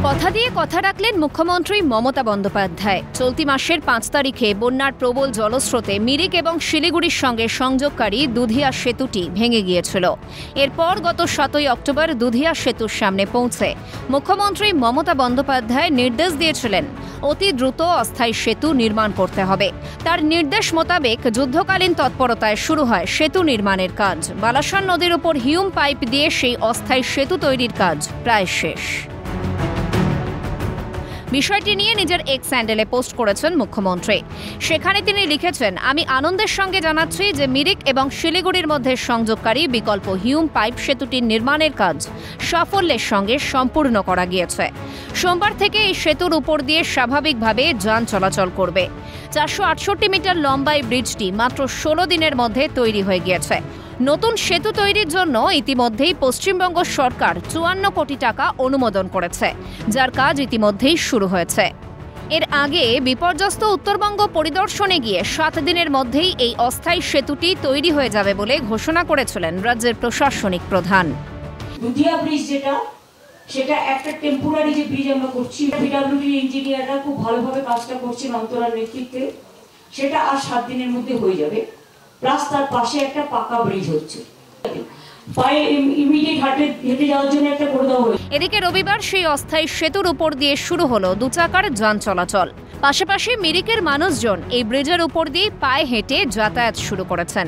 কথা দিয়ে কথা রাখলেন মুখ্যমন্ত্রী মমতা বন্দ্যোপাধ্যায়। চলতি মাসের ৫ তারিখে বন্যার প্রবল জলস্রোতে মিরিক এবং শিলিগুড়ির সঙ্গে সংযোগকারী দুধিয়া সেতুটি ভেঙে গিয়েছিল। এরপর গত ৭ই অক্টোবর দুধিয়া সেতুর সামনে পৌঁছে মুখ্যমন্ত্রী মমতা বন্দ্যোপাধ্যায় নির্দেশ দিয়েছিলেন অতি দ্রুত অস্থায়ী সেতু নির্মাণ করতে হবে। তার নির্দেশ মোতাবেক যুদ্ধকালীন তৎপরতায় শুরু হয় সেতু নির্মাণের কাজ। বালাসন নদীর উপর হিউম পাইপ দিয়ে সেই অস্থায়ী সেতু তৈরির কাজ প্রায় শেষ। বিষয়টি নিয়ে নিজের এক্স হ্যান্ডেলে পোস্ট করেছেন মুখ্যমন্ত্রী। সেখানে তিনি লিখেছেন, আমি আনন্দের সঙ্গে জানাচ্ছি যে মিরিক এবং শিলিগুড়ির মধ্যে সংযোগকারী বিকল্প হিউম পাইপ সেতুটির নির্মাণের কাজ সাফল্যের সঙ্গে সম্পূর্ণ করা গিয়েছে। সোমবার থেকে এই সেতুর উপর দিয়ে স্বাভাবিকভাবে যান চলাচল করবে। ৪৬৮ মিটার লম্বা এই ব্রিজটি মাত্র ১৬ দিনের মধ্যে তৈরি হয়ে গিয়েছে। নতুন সেতু তৈরির জন্য ইতিমধ্যেই পশ্চিমবঙ্গ সরকার ৫৪ কোটি টাকা অনুমোদন করেছে, যার কাজ ইতিমধ্যেই শুরু হয়েছে। এর আগে বিপর্যস্ত উত্তরবঙ্গ পরিদর্শনে গিয়ে ৭ দিনের মধ্যেই এই অস্থায়ী সেতুটি তৈরি হয়ে যাবে বলে ঘোষণা করেছিলেন রাজ্যের প্রশাসনিক প্রধান। দুধিয়া ব্রিজ সেটা একটা টেম্পোরারি যে ব্রিজ আমরা করছি, পিডব্লিউডি ইঞ্জিনিয়াররা খুব ভালোভাবে কাজটা করছেন অন্তরার নেতৃত্বে। সেটা আর ৭ দিনের মধ্যে হয়ে যাবে। প্লাস তার পাশে একটা পাকা ব্রিজ হচ্ছে, এদিকে রবিবার সেই অস্থায়ী সেতুর উপর দিয়ে শুরু হলো দুচাকার যান চলাচল। পাশাপাশি মিরিকের মানুষজন এই ব্রিজের উপর দিয়ে পায়ে হেঁটে যাতায়াত শুরু করেছেন।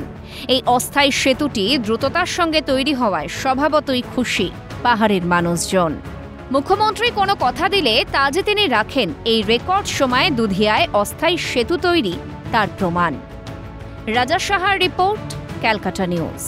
এই অস্থায়ী সেতুটি দ্রুততার সঙ্গে তৈরি হওয়ায় স্বভাবতই খুশি পাহাড়ের মানুষজন। মুখ্যমন্ত্রী কোনো কথা দিলে তা যে তিনি রাখেন, এই রেকর্ড সময়ে দুধিয়ায় অস্থায়ী সেতু তৈরি তার প্রমাণ। রাজা সাহার রিপোর্ট, ক্যালকাটা নিউজ।